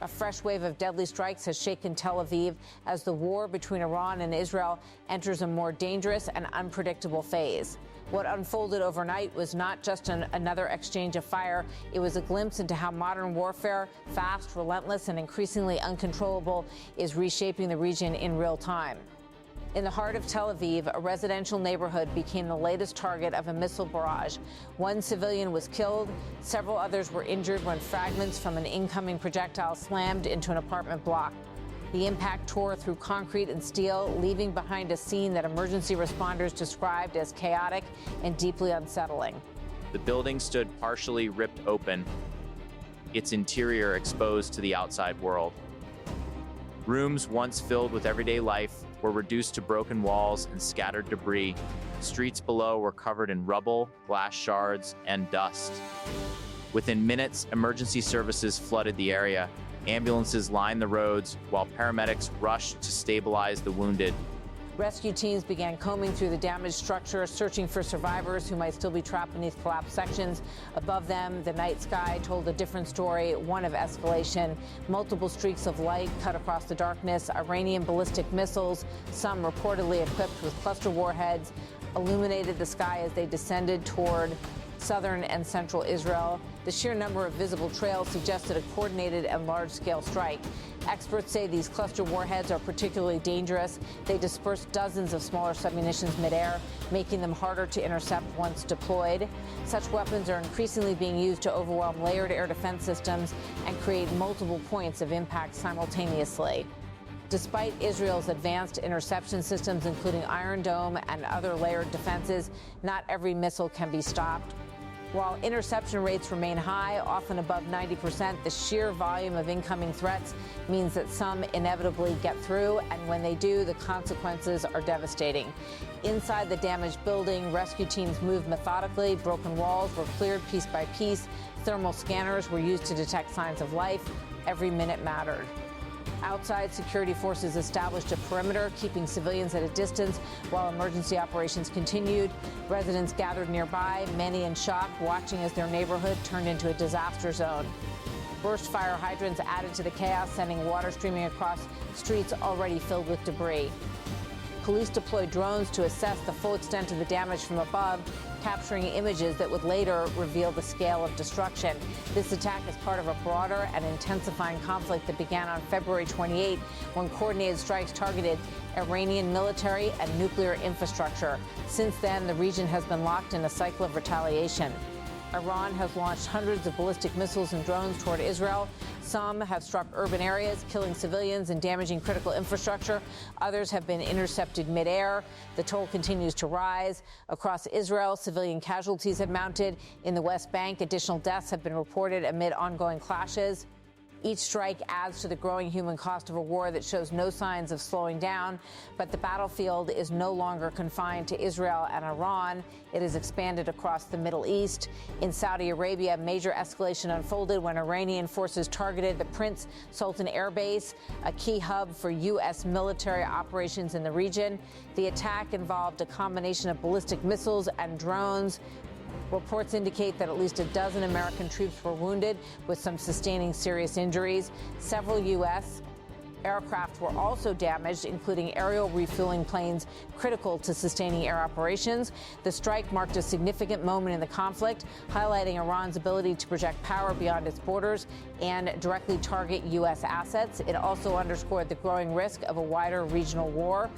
A fresh wave of deadly strikes has shaken Tel Aviv as the war between Iran and Israel enters a more dangerous and unpredictable phase. What unfolded overnight was not just another exchange of fire. It was a glimpse into how modern warfare, fast, relentless, and increasingly uncontrollable, is reshaping the region in real time. In the heart of Tel Aviv, a residential neighborhood became the latest target of a missile barrage. One civilian was killed. Several others were injured when fragments from an incoming projectile slammed into an apartment block. The impact tore through concrete and steel, leaving behind a scene that emergency responders described as chaotic and deeply unsettling. The building stood partially ripped open, its interior exposed to the outside world. Rooms once filled with everyday life were reduced to broken walls and scattered debris. Streets below were covered in rubble, glass shards, and dust. Within minutes, emergency services flooded the area. Ambulances lined the roads while paramedics rushed to stabilize the wounded. Rescue teams began combing through the damaged structure, searching for survivors who might still be trapped beneath collapsed sections. Above them, the night sky told a different story, one of escalation. Multiple streaks of light cut across the darkness. Iranian ballistic missiles, some reportedly equipped with cluster warheads, illuminated the sky as they descended toward southern and central Israel. The sheer number of visible trails suggested a coordinated and large-scale strike. Experts say these cluster warheads are particularly dangerous. They disperse dozens of smaller submunitions midair, making them harder to intercept once deployed. Such weapons are increasingly being used to overwhelm layered air defense systems and create multiple points of impact simultaneously. Despite Israel's advanced interception systems, including Iron Dome and other layered defenses, not every missile can be stopped. While interception rates remain high, often above 90%, the sheer volume of incoming threats means that some inevitably get through, and when they do, the consequences are devastating. Inside the damaged building, rescue teams moved methodically. Broken walls were cleared piece by piece. Thermal scanners were used to detect signs of life. Every minute mattered. Outside, security forces established a perimeter, keeping civilians at a distance while emergency operations continued. Residents gathered nearby, many in shock, watching as their neighborhood turned into a disaster zone. Burst fire hydrants added to the chaos, sending water streaming across streets already filled with debris. Police deployed drones to assess the full extent of the damage from above, capturing images that would later reveal the scale of destruction. This attack is part of a broader and intensifying conflict that began on February 28 when coordinated strikes targeted Iranian military and nuclear infrastructure. Since then, the region has been locked in a cycle of retaliation. Iran has launched hundreds of ballistic missiles and drones toward Israel. Some have struck urban areas, killing civilians and damaging critical infrastructure. Others have been intercepted midair. The toll continues to rise. Across Israel, civilian casualties have mounted. In the West Bank, additional deaths have been reported amid ongoing clashes. Each strike adds to the growing human cost of a war that shows no signs of slowing down. But the battlefield is no longer confined to Israel and Iran. It has expanded across the Middle East. In Saudi Arabia, major escalation unfolded when Iranian forces targeted the Prince Sultan Air Base, a key hub for U.S. military operations in the region. The attack involved a combination of ballistic missiles and drones. Reports indicate that at least a dozen American troops were wounded, with some sustaining serious injuries. Several U.S. aircraft were also damaged, including aerial refueling planes critical to sustaining air operations. The strike marked a significant moment in the conflict, highlighting Iran's ability to project power beyond its borders and directly target U.S. assets. It also underscored the growing risk of a wider regional war.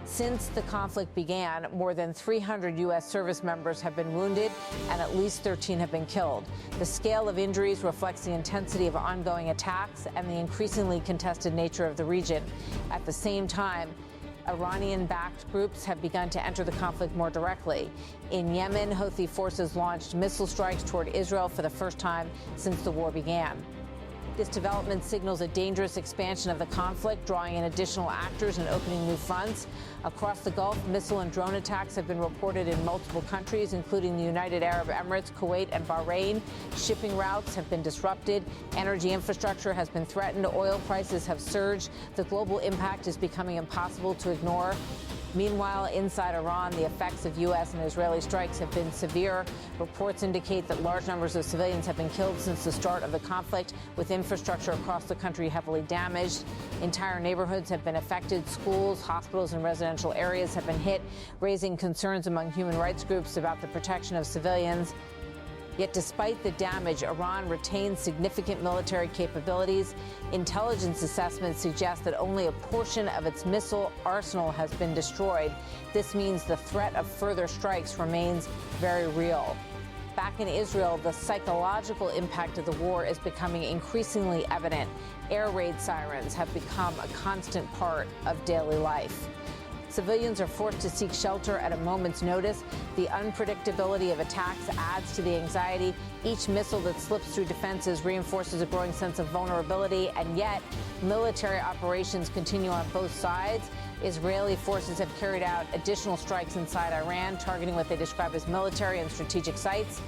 Since the conflict began, more than 300 U.S. service members have been wounded and at least 13 have been killed. The scale of injuries reflects the intensity of ongoing attacks and the increasingly contested nature of the region. At the same time, Iranian-backed groups have begun to enter the conflict more directly. In Yemen, Houthi forces launched missile strikes toward Israel for the first time since the war began. This development signals a dangerous expansion of the conflict, drawing in additional actors and opening new fronts. Across the Gulf, missile and drone attacks have been reported in multiple countries, including the United Arab Emirates, Kuwait, and Bahrain. Shipping routes have been disrupted. Energy infrastructure has been threatened. Oil prices have surged. The global impact is becoming impossible to ignore. Meanwhile, inside Iran, the effects of U.S. and Israeli strikes have been severe. Reports indicate that large numbers of civilians have been killed since the start of the conflict, with infrastructure across the country heavily damaged. Entire neighborhoods have been affected. Schools, hospitals, and residential areas have been hit, raising concerns among human rights groups about the protection of civilians. Yet despite the damage, Iran retains significant military capabilities. Intelligence assessments suggest that only a portion of its missile arsenal has been destroyed. This means the threat of further strikes remains very real. Back in Israel, the psychological impact of the war is becoming increasingly evident. Air raid sirens have become a constant part of daily life. Civilians are forced to seek shelter at a moment's notice. The unpredictability of attacks adds to the anxiety. Each missile that slips through defenses reinforces a growing sense of vulnerability, and yet military operations continue on both sides. Israeli forces have carried out additional strikes inside Iran, targeting what they describe as military and strategic sites.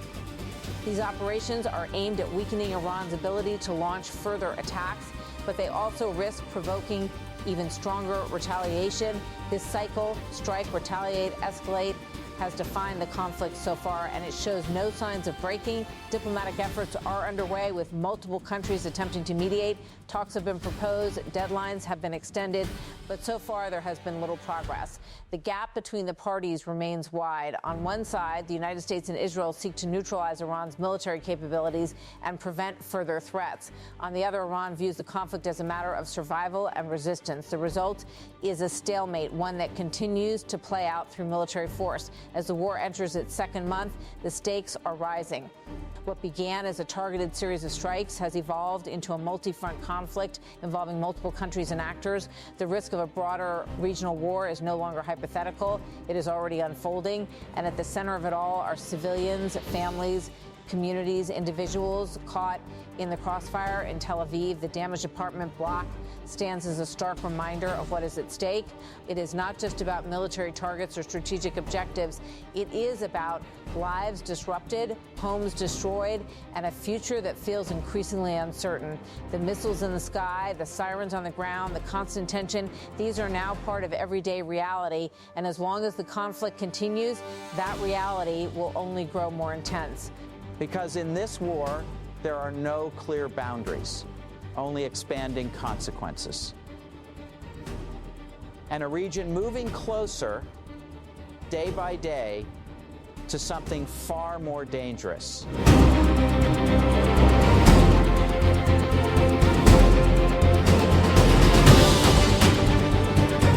These operations are aimed at weakening Iran's ability to launch further attacks, but they also risk provoking even stronger retaliation. This cycle, strike, retaliate, escalate, has defined the conflict so far, and it shows no signs of breaking. Diplomatic efforts are underway, with multiple countries attempting to mediate. Talks have been proposed, deadlines have been extended, but so far there has been little progress. The gap between the parties remains wide. On one side, the United States and Israel seek to neutralize Iran's military capabilities and prevent further threats. On the other, Iran views the conflict as a matter of survival and resistance. The result is a stalemate, one that continues to play out through military force. As the war enters its second month, the stakes are rising. What began as a targeted series of strikes has evolved into a multi-front conflict involving multiple countries and actors. The risk of a broader regional war is no longer hypothetical. It is already unfolding. And at the center of it all are civilians, families, communities, individuals caught in the crossfire. In Tel Aviv, the damaged apartment block stands as a stark reminder of what is at stake. It is not just about military targets or strategic objectives. It is about lives disrupted, homes destroyed, and a future that feels increasingly uncertain. The missiles in the sky, the sirens on the ground, the constant tension, these are now part of everyday reality. And as long as the conflict continues, that reality will only grow more intense. Because in this war, there are no clear boundaries, only expanding consequences. And a region moving closer, day by day, to something far more dangerous.